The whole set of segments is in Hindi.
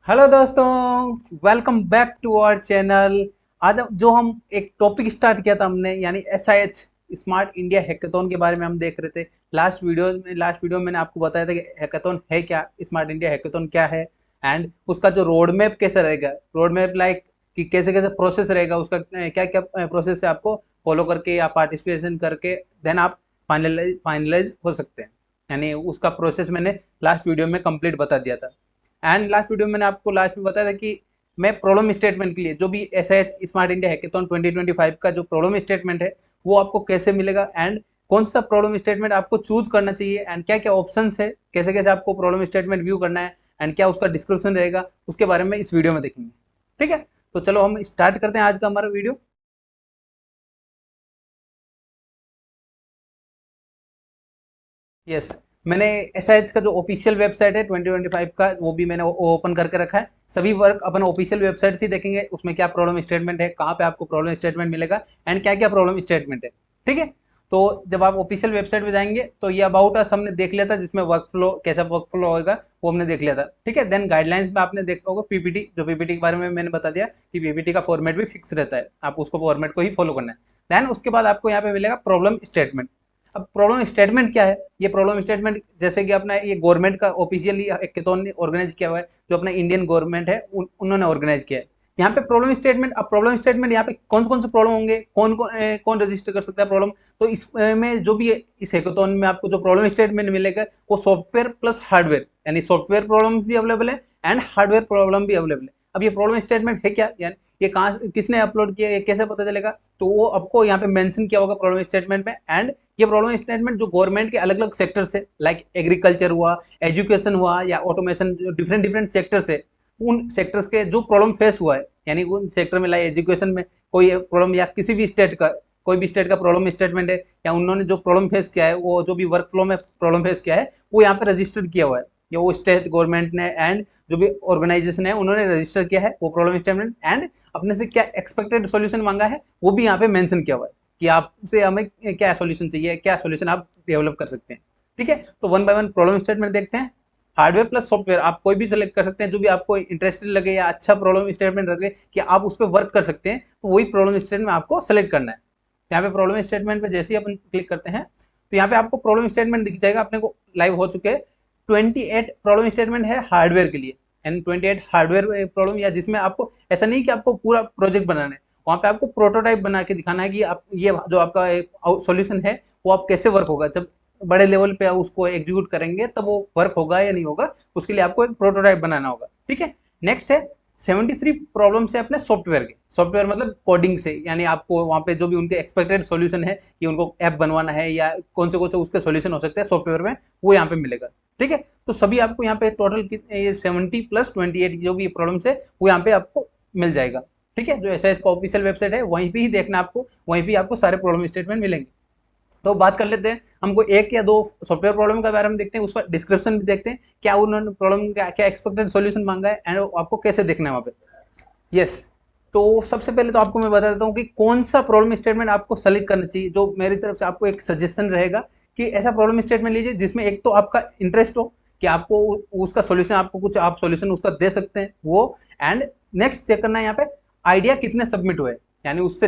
हेलो दोस्तों, welcome back to our channel. आज जो हम एक टॉपिक स्टार्ट किया था हमने, यानी SIH स्मार्ट इंडिया हैकाथॉन के बारे में हम देख रहे थे। लास्ट वीडियो में मैंने आपको बताया था कि हैकाथॉन है क्या, स्मार्ट इंडिया हैकाथॉन क्या है, एंड उसका जो रोड मैप कैसा रहेगा, रोड मैप लाइक कि कैसे कैसे प्रोसेस रहेगा, उसका क्या क्या प्रोसेस है, आपको फॉलो करके या पार्टिसिपेशन करके देन आप फाइनलाइज हो सकते हैं। यानी उसका प्रोसेस मैंने लास्ट वीडियो में कंप्लीट बता दिया था। एंड लास्ट वीडियो में मैंने आपको लास्ट में बताया था कि मैं प्रॉब्लम स्टेटमेंट के लिए जो भी SIH स्मार्ट इंडिया हैकाथॉन 2025 का जो प्रॉब्लम स्टेटमेंट है वो आपको कैसे मिलेगा, एंड कौन सा प्रॉब्लम स्टेटमेंट आपको चूज करना चाहिए, एंड क्या क्या ऑप्शंस है, कैसे कैसे आपको प्रॉब्लम स्टेटमेंट व्यू करना है, एंड क्या उसका डिस्क्रिप्शन रहेगा, उसके बारे में इस वीडियो में देखेंगे। ठीक है, तो चलो हम स्टार्ट करते हैं आज का हमारा वीडियो। यस, मैंने SIH का जो ऑफिशियल वेबसाइट है 2025 का वो भी मैंने ओपन करके रखा है। सभी वर्क अपन ऑफिशियल वेबसाइट से ही देखेंगे, उसमें क्या प्रॉब्लम स्टेटमेंट है, कहाँ पे आपको प्रॉब्लम स्टेटमेंट मिलेगा, एंड क्या क्या प्रॉब्लम स्टेटमेंट है। ठीक है, तो जब आप ऑफिशियल वेबसाइट पे जाएंगे तो ये अबाउट अस हमने देख लिया था, जिसमें वर्क फ्लो कैसा वर्क फ्लो होगा वो हमने देख लिया था। ठीक है, देन गाइडलाइंस में आपने देखा होगा PPT, जो PPT के बारे में मैंने बता दिया कि PPT का फॉर्मेट भी फिक्स रहता है, आप उसको फॉर्मेट को ही फॉलो करना है। देन उसके बाद आपको यहाँ पे मिलेगा प्रॉब्लम स्टेटमेंट। अब प्रॉब्लम स्टेटमेंट क्या है, ये प्रॉब्लम स्टेटमेंट जैसे कि अपना ये गवर्नमेंट का ऑफिशियली हैकाथॉन ने ऑर्गेनाइज किया हुआ है, जो अपना इंडियन गवर्नमेंट है उन्होंने ऑर्गेनाइज किया है। यहाँ पे प्रॉब्लम स्टेटमेंट, अब प्रॉब्लम स्टेटमेंट यहाँ पे कौन से प्रॉब्लम होंगे, कौन रजिस्टर कर सकता है प्रॉब्लम। तो इसमें जो भी इस हैकाथॉन में आपको जो प्रॉब्लम स्टेटमेंट मिलेगा वो सॉफ्टवेयर प्लस हार्डवेयर, यानी सॉफ्टवेयर प्रॉब्लम भी अवेलेबल है एंड हार्डवेयर प्रॉब्लम भी अवेलेबल है। अब ये प्रॉब्लम स्टेटमेंट है क्या, यानी ये कहाँ किसने अपलोड किया, ये कैसे पता चलेगा, तो वो आपको यहाँ पे मेंशन किया होगा प्रॉब्लम स्टेटमेंट में। एंड ये प्रॉब्लम स्टेटमेंट जो गवर्नमेंट के अलग अलग सेक्टर से, लाइक एग्रीकल्चर हुआ, एजुकेशन हुआ, या ऑटोमेशन, जो डिफरेंट डिफरेंट सेक्टर्स है, उन सेक्टर्स के जो प्रॉब्लम फेस हुआ है, यानी उन सेक्टर में, लाइक एजुकेशन में कोई प्रॉब्लम, या किसी भी स्टेट का, कोई भी स्टेट का प्रॉब्लम स्टेटमेंट है, या उन्होंने जो प्रॉब्लम फेस किया है, वो जो भी वर्क फ्लो में प्रॉब्लम फेस किया है वो यहाँ पे रजिस्टर्ड किया हुआ है, या वो स्टेट गवर्नमेंट ने एंड जो भी ऑर्गेनाइजेशन है उन्होंने रजिस्टर किया है वो प्रॉब्लम स्टेटमेंट, एंड अपने से क्या एक्सपेक्टेड सॉल्यूशन मांगा है वो भी यहाँ पे मेंशन किया हुआ है कि आपसे हमें क्या सॉल्यूशन चाहिए, क्या सॉल्यूशन आप डेवलप कर सकते हैं। ठीक है, तो one by one problem statement देखते हैं। हार्डवेयर प्लस सॉफ्टवेयर आप कोई भी सेलेक्ट कर सकते हैं, जो भी आपको इंटरेस्टेड लगे या अच्छा प्रॉब्लम स्टेटमेंट लगे कि आप उस पर वर्क कर सकते हैं, तो वही प्रॉब्लम स्टेटमेंट आपको सेलेक्ट करना है। यहाँ पे प्रॉब्लम स्टेटमेंट पे जैसे ही अपन क्लिक करते हैं तो यहाँ पे आपको प्रॉब्लम स्टेटमेंट दिख जाएगा, अपने को लाइव हो चुके हैं। 28 प्रॉब्लम स्टेटमेंट है हार्डवेयर के लिए, एंड 28 हार्डवेयर प्रॉब्लम, या जिसमें आपको ऐसा नहीं कि आपको पूरा प्रोजेक्ट बनाना है, वहाँ पे आपको प्रोटोटाइप बना के दिखाना है कि आप ये जो आपका सॉल्यूशन है वो आप कैसे वर्क होगा, जब बड़े लेवल पे आप उसको एग्जीक्यूट करेंगे तब वो वर्क होगा या नहीं होगा, उसके लिए आपको एक प्रोटोटाइप बनाना होगा। ठीक है, नेक्स्ट है 73 प्रॉब्लम से अपने सॉफ्टवेयर के, सॉफ्टवेयर मतलब कोडिंग से, यानी आपको वहाँ पे जो भी उनके एक्सपेक्टेड सॉल्यूशन है कि उनको ऐप बनवाना है या कौन से उसके सॉल्यूशन हो सकते हैं सॉफ्टवेयर में, वो यहाँ पे मिलेगा। ठीक है, तो सभी आपको यहाँ पे टोटल ये 70 प्लस 28 जो भी प्रॉब्लम्स है वो यहाँ पे आपको मिल जाएगा। ठीक है, जो SIH का ऑफिशियल वेबसाइट है वहीं पे ही देखना आपको, वहीं पे आपको सारे प्रॉब्लम स्टेटमेंट मिलेंगे। तो बात कर लेते हैं, हमको एक या दो सॉफ्टवेयर प्रॉब्लम के बारे में देखते हैं, उसका डिस्क्रिप्शन भी देखते हैं, क्या उन्होंने प्रॉब्लम का क्या एक्सपेक्टेड सॉल्यूशन मांगा है, एंड आपको कैसे देखना है वहाँ पे। यस, तो सबसे पहले तो आपको मैं बता देता हूँ कि कौन सा प्रॉब्लम स्टेटमेंट आपको सेलेक्ट करना चाहिए। जो मेरी तरफ से आपको एक सजेशन रहेगा कि ऐसा प्रॉब्लम स्टेटमेंट लीजिए जिसमें एक तो आपका इंटरेस्ट हो कि आपको उसका सॉल्यूशन, आपको कुछ आप सॉल्यूशन उसका दे सकते हैं वो, एंड नेक्स्ट चेक करना है यहाँ पे आइडिया कितने सबमिट हुए, यानी उससे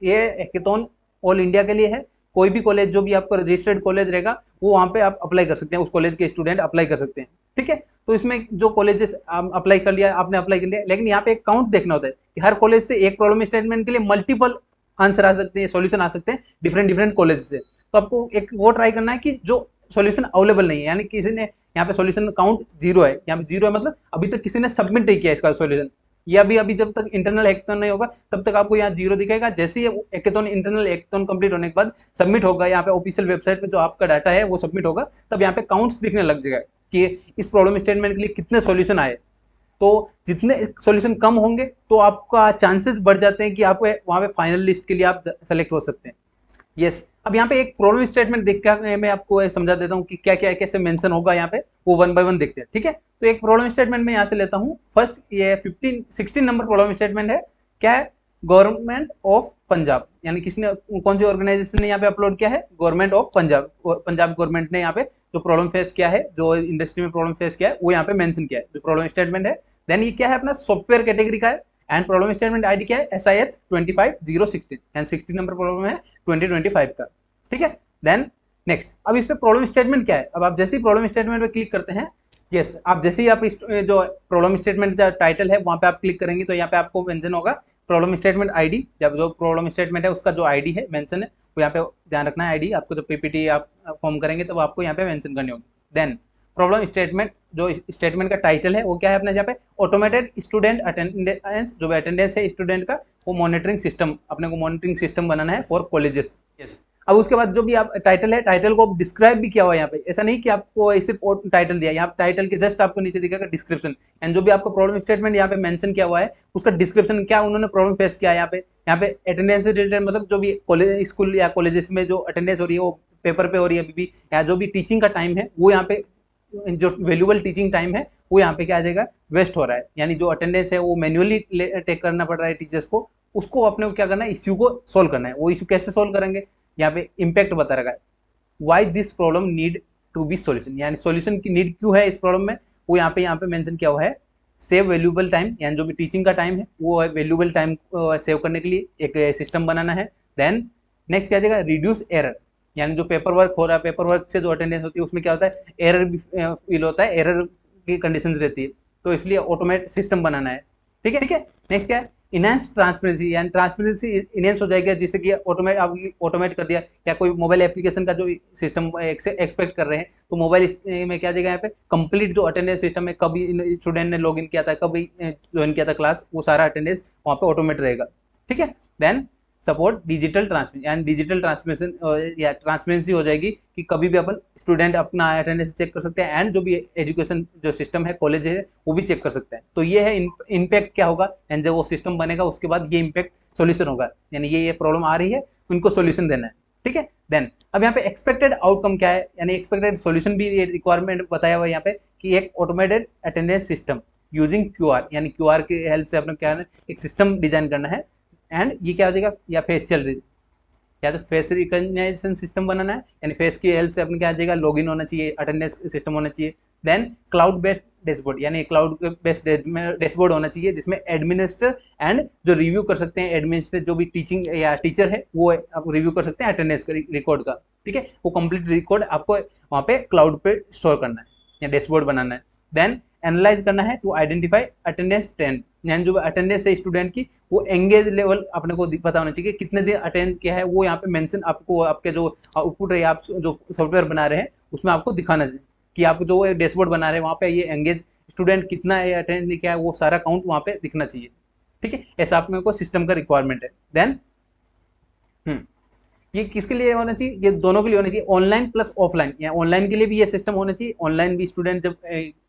ये हैकाथॉन ऑल इंडिया के लिए है। कोई भी कॉलेज जो भी आपका रजिस्टर्ड कॉलेज रहेगा वो वहाँ पे आप अप्लाई कर सकते हैं, उस कॉलेज के स्टूडेंट अप्लाई कर सकते हैं। ठीक है, तो इसमें जो कॉलेजेस अप्लाई कर लिया, आपने अप्लाई कर लिया, लेकिन यहाँ पे एक काउंट देखना होता है कि हर कॉलेज से एक प्रॉब्लम स्टेटमेंट के लिए मल्टीपल आंसर आ सकते हैं, सॉल्यूशन आ सकते हैं डिफरेंट डिफरेंट कॉलेज से। तो आपको एक वो ट्राई करना है कि जो सॉल्यूशन अवेलेबल नहीं है, यानी किसी ने यहाँ पे सॉल्यूशन काउंट जीरो है, यहाँ पे जीरो है मतलब अभी तक किसी ने सबमिट नहीं किया इसका सॉल्यूशन, ये अभी अभी जब तक इंटरनल हैकाथॉन नहीं होगा तब तक आपको यहाँ जीरो दिखेगा। जैसे ही हैकाथॉन इंटरनल हैकाथॉन कंप्लीट होने के बाद सबमिट होगा, यहाँ पे ऑफिशियल वेबसाइट पे जो आपका डाटा है वो सबमिट होगा, तब यहाँ पे काउंट्स दिखने लग जाएगा कि इस प्रॉब्लम स्टेटमेंट के लिए कितने सॉल्यूशन आए। तो जितने सॉल्यूशन कम होंगे तो आपका चांसेस बढ़ जाते हैं कि आप वहाँ पे फाइनल लिस्ट के लिए आप सेलेक्ट हो सकते हैं। यस, अब यहाँ पे एक प्रॉब्लम स्टेटमेंट देख के मैं आपको समझा देता हूँ कि क्या क्या कैसे मेंशन होगा यहाँ पे, वो वन बाय वन देखते हैं। ठीक है, तो एक प्रॉब्लम स्टेटमेंट मैं यहाँ से लेता हूँ। फर्स्ट ये 16 नंबर प्रॉब्लम स्टेटमेंट है। क्या है, गवर्नमेंट ऑफ पंजाब, यानी किसने, कौन सी ऑर्गेनाइजेशन ने यहाँ पे अपलोड किया है, government of Punjab, Punjab government ने यहाँ पे जो प्रॉब्लम फेस किया है, जो इंडस्ट्री में प्रॉब्लम फेस किया है वो यहाँ पे मेंशन किया है। जो प्रॉब्लम स्टेटमेंट है देन ये क्या है अपना सॉफ्टवेयर कैटेगरी का है, एंड प्रॉब्लम स्टेटमेंट आईडी क्या है SIH 25016 एंड 16 नंबर प्रॉब्लम है 2025 का, ठीक है। देन नेक्स्ट, अब इस पे प्रॉब्लम स्टेटमेंट क्या है, अब आप जैसे ही प्रॉब्लम स्टेटमेंट पे क्लिक करते हैं, यस आप जैसे ही आप इस जो प्रॉब्लम स्टेटमेंट का टाइटल है वहां पे आप क्लिक करेंगे तो यहाँ पे आपको मेंशन होगा प्रॉब्लम स्टेटमेंट आईडी, जब जो प्रॉब्लम स्टेटमेंट है उसका जो आईडी है मेंशन है वो यहाँ पे ध्यान रखना है, आईडी आपको जो पीपीटी आप फॉर्म करेंगे तो आपको यहाँ पे मेंशन करनी होगी। देन प्रॉब्लम स्टेटमेंट, जो स्टेटमेंट का टाइटल है वो क्या है अपने यहाँ पे ऑटोमेटेड स्टूडेंट अटेंडेंस, जो अटेंडेंस है स्टूडेंट का वो मॉनिटरिंग सिस्टम, अपने को मॉनिटरिंग सिस्टम बनाना है फॉर कॉलेजेस, यस। अब उसके बाद जो भी आप टाइटल है, टाइटल को डिस्क्राइब भी किया हुआ है यहाँ पे, ऐसा नहीं कि आपको सिर्फ टाइटल दिया, यहाँ टाइटल के जस्ट आपको नीचे दिखेगा डिस्क्रिप्शन, एंड जो भी आपको प्रॉब्लम स्टेटमेंट यहाँ पे मेंशन किया हुआ है उसका डिस्क्रिप्शन, क्या उन्होंने प्रॉब्लम फेस किया है यहाँ पे अटेंडेंस से रिलेटेड, मतलब जो भी कॉलेज स्कूल या कॉलेजेस में जो अटेंडेंस हो रही है वो पेपर पे हो रही है अभी भी, या जो भी टीचिंग का टाइम है वो यहाँ पे जो वैल्यूबल टीचिंग टाइम है वो यहाँ पे क्या आ जाएगा वेस्ट हो रहा है, यानी जो अटेंडेंस है वो मैन्युअली टेक करना पड़ रहा है टीचर्स को, उसको अपने को क्या करना है इश्यू को सोल्व करना है। वो इश्यू कैसे सोल्व करेंगे, यहाँ पे इम्पैक्ट बता रखा है, why this problem need to be solution, यानी सोल्यूशन की नीड क्यों है इस प्रॉब्लम में, वो यहाँ पे मेंशन किया हुआ है। सेव वैल्यूबल टाइम, यानी जो भी टीचिंग का टाइम है वो वैल्यूबल टाइम सेव करने के लिए एक सिस्टम बनाना है। देन नेक्स्ट क्या जाएगा रिड्यूस एरर, यानी जो पेपर वर्क हो रहा है, पेपर वर्क से जो अटेंडेंस होती है उसमें क्या होता है एरर भी फील होता है, एरर की कंडीशंस रहती है, तो इसलिए ऑटोमेट सिस्टम बनाना है, ठीक है ठीक है। नेक्स्ट क्या है इनहेंस ट्रांसपेरेंसी, यानी ट्रांसपेरेंसी इनहेंस हो जाएगा जिससे कि ऑटोमेट कर दिया, या कोई मोबाइल एप्लीकेशन का जो सिस्टम एक्सपेक्ट कर रहे हैं तो मोबाइल में क्या जाएगा यहाँ पे कंप्लीट जो अटेंडेंस सिस्टम है, कभी स्टूडेंट ने लॉगिन किया था, कभी ज्वाइन किया था क्लास, वो सारा अटेंडेंस वहाँ पे ऑटोमेट रहेगा, ठीक है। देन सपोर्ट डिजिटल ट्रांसमिशन, यानी डिजिटल ट्रांसमिशन या ट्रांसपेरेंसी हो जाएगी कि कभी भी अपन स्टूडेंट अपना अटेंडेंस चेक कर सकते हैं, एंड जो भी एजुकेशन जो सिस्टम है कॉलेज है वो भी चेक कर सकते हैं। तो ये है इम्पैक्ट क्या होगा, एंड जब वो सिस्टम बनेगा उसके बाद ये इम्पैक्ट सोल्यूशन होगा, यानी ये प्रॉब्लम आ रही है उनको सोल्यूशन देना है, ठीक है। देन अब यहाँ पे एक्सपेक्टेड आउटकम क्या है, यानी एक्सपेक्टेड सोल्यूशन भी रिक्वायरमेंट बताया हुआ है यहाँ पे कि एक automated attendance system using QR, यानी QR की हेल्प से अपने क्या है एक सिस्टम डिजाइन करना है, एंड ये क्या हो जाएगा या फेशियल, या तो फेस रिकॉग्निशन सिस्टम बनाना है, यानी फेस की हेल्प से अपने क्या आ जाएगा लॉगिन होना चाहिए, अटेंडेंस सिस्टम होना चाहिए। देन क्लाउड बेस्ड डैशबोर्ड, यानी क्लाउड बेस्ड डैशबोर्ड होना चाहिए जिसमें एडमिनिस्टर एंड जो रिव्यू कर सकते हैं, एडमिनिस्टर जो भी टीचिंग या टीचर है वो आप रिव्यू कर सकते हैं अटेंडेंस रिकॉर्ड का, ठीक है। वो कंप्लीट रिकॉर्ड आपको वहाँ पे क्लाउड पे स्टोर करना है या डैशबोर्ड बनाना है। देन एनालाइज करना है टू आइडेंटिफाई अटेंडेंस ट्रेंड, यानी जो अटेंडेंस है स्टूडेंट की वो एंगेज लेवल अपने को पता होना चाहिए, कितने दिन अटेंड किया है वो यहाँ पे मेंशन आपको आपके जो आउटपुट है आप जो सॉफ्टवेयर बना रहे हैं उसमें आपको दिखाना चाहिए कि आप जो डैशबोर्ड बना रहे हैं वहाँ पे ये एंगेज स्टूडेंट कितना अटेंड किया है वो सारा काउंट वहाँ पे दिखना चाहिए, ठीक है। ऐसा आप मेरे को सिस्टम का रिक्वायरमेंट है। देन ये किसके लिए होना चाहिए, ये दोनों के लिए होना चाहिए, ऑनलाइन प्लस ऑफलाइन, या ऑनलाइन के लिए भी ये सिस्टम होना चाहिए, ऑनलाइन भी स्टूडेंट जब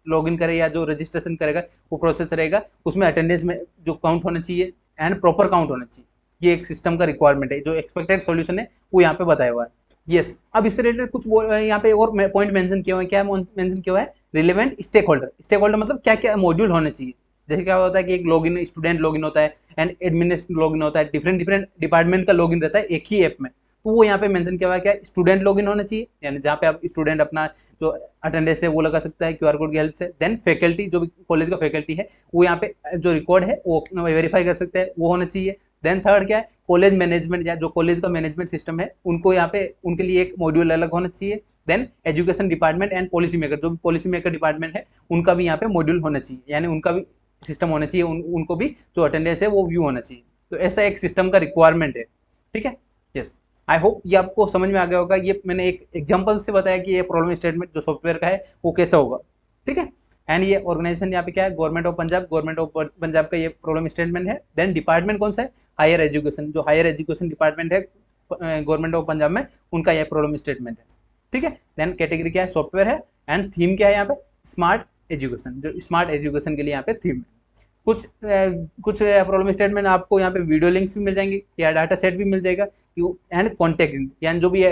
लॉगिन करे या जो रजिस्ट्रेशन करेगा वो प्रोसेस रहेगा उसमें अटेंडेंस में जो काउंट होना चाहिए एंड प्रॉपर काउंट होना चाहिए, ये एक सिस्टम का रिक्वायरमेंट है। जो एक्सपेक्टेड सॉल्यूशन है वो यहाँ पे बताया हुआ है, यस। अब इससे रिलेटेड कुछ यहाँ पे और पॉइंट मेंशन किया हुआ है, क्या मेंशन किया हुआ है relevant stakeholder, stakeholder मतलब क्या क्या मॉड्यूल होने चाहिए, जैसे क्या होता है कि एक लॉगिन स्टूडेंट लॉगिन होता है एंड एडमिनिस्ट्रेटर लॉगिन होता है, डिफरेंट डिफरेंट डिपार्टमेंट का लॉगिन रहता है एक ही ऐप में, तो वो यहाँ पे मेंशन किया हुआ है क्या स्टूडेंट लॉगिन होना चाहिए, यानी जहाँ पे आप स्टूडेंट अपना जो अटेंडेंस है वो लगा सकता है QR कोड की हेल्प से। देन फैकल्टी, जो भी कॉलेज का फैकल्टी है वो यहाँ पे जो रिकॉर्ड है वो वेरीफाई कर सकते हैं, वो होना चाहिए। देन थर्ड क्या है कॉलेज मैनेजमेंट, या जो कॉलेज का मैनेजमेंट सिस्टम है उनको यहाँ पे उनके लिए एक मॉड्यूल अलग होना चाहिए। Then education department and policy maker, जो भी पॉलिसी मेकर डिपार्टमेंट है उनका भी यहाँ पे मॉड्यूल होना चाहिए, यानी उनका भी सिस्टम होना चाहिए, उनको भी जो अटेंडेंस है वो व्यू होना चाहिए। तो ऐसा एक सिस्टम का रिक्वायरमेंट है, ठीक है, यस। आई होप ये आपको समझ में आ गया होगा, ये मैंने एक एग्जांपल से बताया कि ये प्रॉब्लम स्टेटमेंट जो सॉफ्टवेयर का है वो कैसा होगा, ठीक है। एंड ये ऑर्गेनाइजेशन यहाँ पे क्या है गवर्नमेंट ऑफ पंजाब का ये प्रॉब्लम स्टेटमेंट है। देन डिपार्टमेंट कौन सा है हायर एजुकेशन, जो हायर एजुकेशन डिपार्टमेंट है गवर्नमेंट ऑफ पंजाब में उनका यह प्रॉब्लम स्टेटमेंट है, ठीक है। देन कैटेगरी क्या है सॉफ्टवेयर है, एंड थीम क्या है यहाँ पे स्मार्ट एजुकेशन, जो स्मार्ट एजुकेशन के लिए यहाँ पे थीम है। कुछ प्रॉब्लम स्टेटमेंट आपको यहाँ पे वीडियो लिंक्स भी मिल जाएंगे या डाटा सेट भी मिल जाएगा, एंड कॉन्टेक्ट, यानी जो भी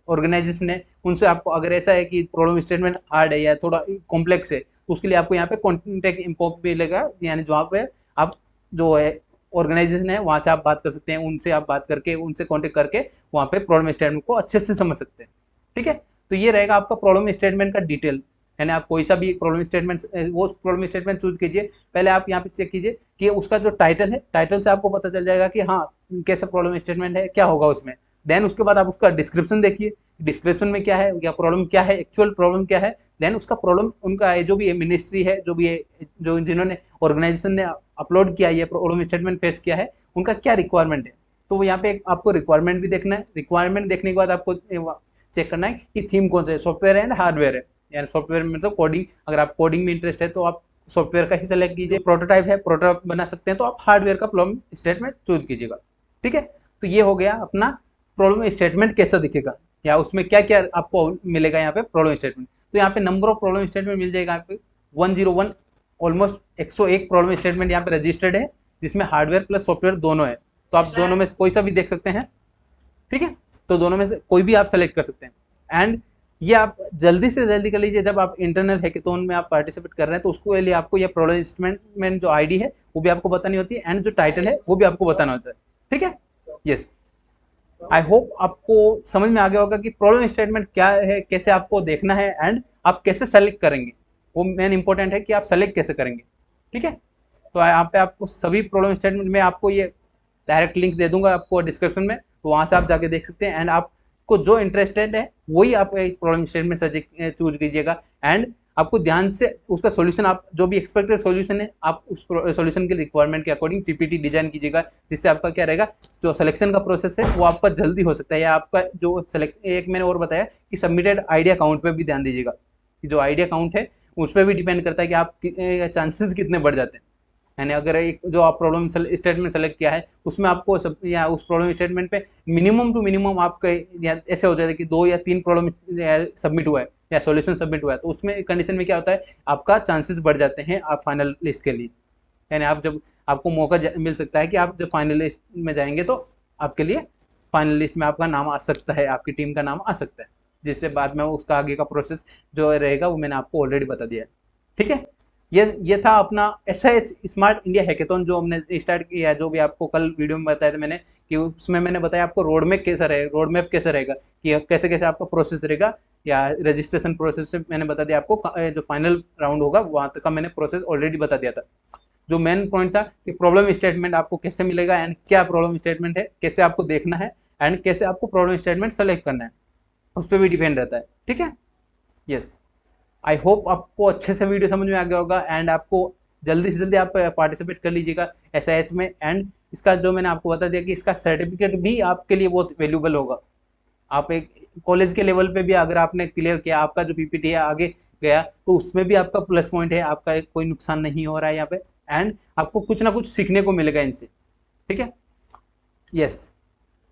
ऑर्गेनाइजेशन है उनसे आपको अगर ऐसा है कि प्रॉब्लम स्टेटमेंट हार्ड है या थोड़ा कॉम्प्लेक्स है तो उसके लिए आपको यहाँ पे कॉन्टेक्ट इंफो मिलेगा, यानी जहाँ पे आप जो है ऑर्गेनाइजेशन है वहाँ से आप बात कर सकते हैं, उनसे आप बात करके उनसे कॉन्टेक्ट करके वहाँ पे प्रॉब्लम स्टेटमेंट को अच्छे से समझ सकते हैं, ठीक है। तो ये रहेगा आपका प्रॉब्लम स्टेटमेंट का डिटेल, यानी आप कोई सा भी प्रॉब्लम स्टेटमेंट, वो प्रॉब्लम स्टेटमेंट चूज कीजिए। पहले आप यहाँ पे चेक कीजिए कि उसका जो टाइटल है, टाइटल से आपको पता चल जाएगा कि हाँ कैसा प्रॉब्लम स्टेटमेंट है, क्या होगा उसमें। देन उसके बाद आप उसका डिस्क्रिप्शन देखिए, डिस्क्रिप्शन में क्या है, या प्रॉब्लम क्या है, एक्चुअल प्रॉब्लम क्या है। देन उसका प्रॉब्लम, उनका जो भी मिनिस्ट्री है, जो भी जो जिन्होंने ऑर्गेनाइजेशन ने अपलोड किया ये प्रॉब्लम स्टेटमेंट फेस किया है, उनका क्या रिक्वायरमेंट है। तो यहाँ पे आपको रिक्वायरमेंट भी देखना है। रिक्वायरमेंट देखने के बाद आपको चेक करना है कि थीम कौन सा है, सॉफ्टवेयर एंड हार्डवेयर है। यानी सॉफ्टवेयर में मतलब कोडिंग, अगर आप कोडिंग में इंटरेस्ट है तो आप सॉफ्टवेयर का ही सेलेक्ट कीजिए। प्रोटोटाइप है, प्रोटोटाइप बना सकते हैं तो आप हार्डवेयर का प्रॉब्लम स्टेटमेंट चूज कीजिएगा। ठीक है, तो ये हो गया अपना प्रॉब्लम स्टेटमेंट कैसा दिखेगा, या उसमें क्या क्या आपको मिलेगा यहाँ पे प्रॉब्लम स्टेटमेंट। तो यहाँ पे नंबर ऑफ प्रॉब्लम स्टेटमेंट मिल जाएगा यहाँ पे 101, ऑलमोस्ट 101 प्रॉब्लम स्टेटमेंट यहाँ पे रजिस्टर्ड है, जिसमें हार्डवेयर प्लस सॉफ्टवेयर दोनों है। तो आप दोनों में से कोई सा भी देख सकते हैं। ठीक है, तो दोनों में से कोई भी आप सेलेक्ट कर सकते हैं। एंड ये आप जल्दी से जल्दी कर लीजिए, जब आप इंटरनल हैकेथॉन में आप पार्टिसिपेट कर रहे हैं तो उसको लिए आपको ये प्रॉब्लम स्टेटमेंट जो आईडी है वो भी आपको बतानी होती है, एंड जो टाइटल है वो भी आपको बताना होता है। ठीक है, यस, आई होप आपको समझ में आ गया होगा कि प्रॉब्लम स्टेटमेंट क्या है, कैसे आपको देखना है, एंड आप कैसे सेलेक्ट करेंगे। वो मेन इंपॉर्टेंट है कि आप सेलेक्ट कैसे करेंगे। ठीक है, तो यहाँ पे आपको सभी प्रॉब्लम स्टेटमेंट में आपको ये डायरेक्ट लिंक दे दूंगा आपको डिस्क्रिप्शन में, तो वहां से आप जाके देख सकते हैं। एंड आपको जो इंटरेस्टेड है वही आप प्रॉब्लम स्टेटमेंट चूज कीजिएगा, एंड आपको ध्यान से उसका सॉल्यूशन, आप जो भी एक्सपेक्टेड सॉल्यूशन है आप उस सॉल्यूशन के रिक्वायरमेंट के अकॉर्डिंग पीपीटी डिजाइन कीजिएगा, जिससे आपका क्या रहेगा, जो सिलेक्शन का प्रोसेस है वो आपका जल्दी हो सकता है। या आपका जो सिलेक्शन, एक मैंने और बताया कि सबमिटेड आइडिया काउंट पे भी ध्यान दीजिएगा, कि जो आइडिया काउंट है उस पर भी डिपेंड करता है कि आप चांसेस कितने बढ़ जाते हैं। यानी अगर एक जो आप प्रॉब्लम स्टेटमेंट सेलेक्ट किया है उसमें आपको सब, या उस प्रॉब्लम स्टेटमेंट पे मिनिमम टू मिनिमम आपका ऐसे हो जाता है कि 2 या 3 प्रॉब्लम सबमिट हुआ है या सॉल्यूशन सबमिट हुआ है, तो उसमें कंडीशन में क्या होता है, आपका चांसेस बढ़ जाते हैं आप फाइनल लिस्ट के लिए। यानी आप जब आपको मौका मिल सकता है कि आप जब फाइनल लिस्ट में जाएंगे तो आपके लिए फाइनल लिस्ट में आपका नाम आ सकता है, आपकी टीम का नाम आ सकता है, जिससे बाद में उसका आगे का प्रोसेस जो रहेगा वो मैंने आपको ऑलरेडी बता दिया है। ठीक है, ये था अपना SIH स्मार्ट इंडिया हैकेथॉन जो हमने स्टार्ट किया है, जो भी आपको कल वीडियो में बताया था मैंने, कि उसमें मैंने बताया आपको रोड मैप कैसा रहेगा, रोड मैप कैसे रहेगा, कि कैसे कैसे आपका प्रोसेस रहेगा, या रजिस्ट्रेशन प्रोसेस से मैंने बता दिया आपको, जो फाइनल राउंड होगा वहां तक का मैंने प्रोसेस ऑलरेडी बता दिया था। जो मेन पॉइंट था कि प्रॉब्लम स्टेटमेंट आपको कैसे मिलेगा, एंड क्या प्रॉब्लम स्टेटमेंट है, कैसे आपको देखना है, एंड कैसे आपको प्रॉब्लम स्टेटमेंट सेलेक्ट करना है, उस पर भी डिपेंड रहता है। ठीक है, यस, आई होप आपको अच्छे से वीडियो समझ में आ गया होगा, एंड आपको जल्दी से जल्दी आप पार्टिसिपेट कर लीजिएगा SIH में। एंड इसका जो मैंने आपको बता दिया कि इसका सर्टिफिकेट भी आपके लिए बहुत वैल्यूबल होगा। आप एक कॉलेज के लेवल पे भी अगर आपने क्लियर किया, आपका जो पीपीटी है आगे गया, तो उसमें भी आपका प्लस पॉइंट है, आपका कोई नुकसान नहीं हो रहा है यहाँ पे, एंड आपको कुछ ना कुछ सीखने को मिलेगा इनसे। ठीक है, यस,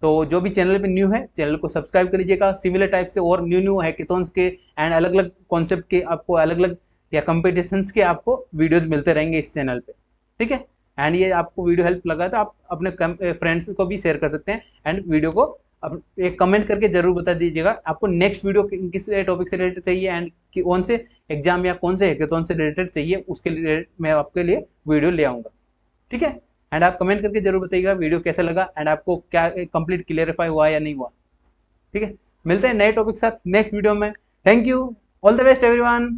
तो जो भी चैनल पे न्यू है चैनल को सब्सक्राइब कर लीजिएगा। सिमिलर टाइप से और न्यू न्यू हैकेथॉन्स के एंड अलग अलग कॉन्सेप्ट के आपको, अलग अलग या कंपटीशंस के आपको वीडियोस मिलते रहेंगे इस चैनल पे। ठीक है, एंड ये आपको वीडियो हेल्प लगा तो आप अपने फ्रेंड्स को भी शेयर कर सकते हैं, एंड वीडियो को एक कमेंट करके जरूर बता दीजिएगा आपको नेक्स्ट वीडियो किस टॉपिक से रिलेटेड चाहिए, एंड कौन से एग्जाम या कौन से हैकेथॉन से रिलेटेड चाहिए, उसके लिए मैं आपके लिए वीडियो ले आऊँगा। ठीक है, एंड आप कमेंट करके जरूर बताइएगा वीडियो कैसा लगा, एंड आपको क्या कंप्लीट क्लियरिफाई हुआ या नहीं हुआ। ठीक है, मिलते हैं नए टॉपिक के साथ नेक्स्ट वीडियो में। Thank you, all the best everyone.